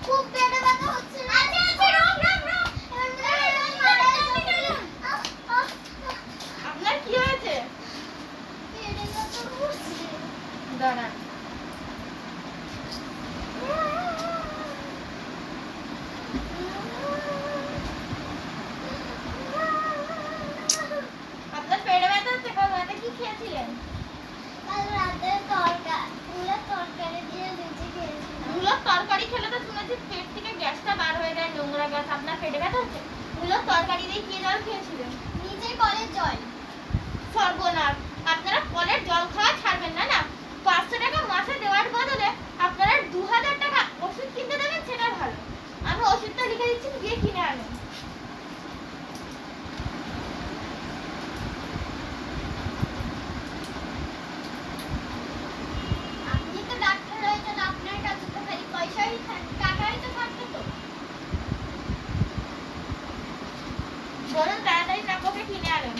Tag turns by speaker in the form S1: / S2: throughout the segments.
S1: খুব পেটে ব্যথা হচ্ছে। আচ্ছা আচ্ছা রোক রোক রোক।
S2: আপনার কি হয়েছে?
S1: পেটে ব্যথা হচ্ছে।
S2: দাঁড়ান। আপনার পেটে ব্যথা হচ্ছে, কাল রাতে কি খেয়েছিলেন?
S1: কাল রাতে মূলার তরকারি দিয়ে লুচি খেয়েছিলাম।
S2: মূলার তরকারি খেলে তো শুনেছি পেট থেকে গ্যাসটা বার হয়ে যায়, নোংরা গ্যাস। আপনার পেটে ব্যথা হচ্ছে? মূলার তরকারি দিয়ে কি জল খেয়েছিলেন?
S1: নিজের কলের জল।
S2: সর্বনাশ, আপনারা কলের জল খাওয়া ছাড়বেন না। না, 500 টাকা মাসে দেওয়ার বদলে আপনারা 2000 টাকা ওষুধ কিনতে দেবেন, সেটা ভালো। আমি ওষুধটা লিখে দিচ্ছি, গিয়ে কিনে আনুন।
S1: আপনি তো ডাক্তার হয়েছেন, আপনার কাছে তো খালি পয়সাই টাকাই তো থাকতো তো।
S2: বলুন তাড়াতাড়ি নাককে কিনে আনুন।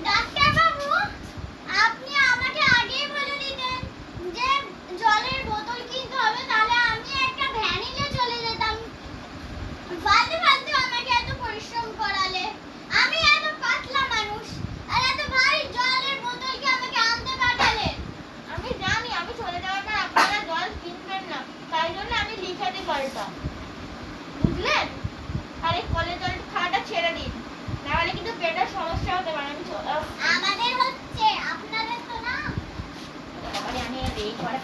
S1: ডাক্তার বাবু, আপনি আমাকে আগেই বলে দিতেন যে জলের বোতল কিনতে হবে, তাহলে আমি একটা ভ্যান নিয়ে চলে যেতাম। ফালতু ফালতু আমাকে এত পরিশ্রম করালে। আমি এত পাতলা মানুষ আর এত ভারী জলের বোতল কি আমাকে আনতে পাঠালেন?
S2: আমি জানি আমি চলে যাওয়ার পর আপনারা জল কিনবেন না, তাই জন্য আমি লিখে দিই কলটা, বুঝলেন? আর এই কলের জল খাওয়াটা ছেড়ে দিন, নাহলে কিন্তু পেটের সমস্যা হতে পারে।
S1: আমাদের হচ্ছে, আপনাদের তো না।
S2: আমি এই ঘরে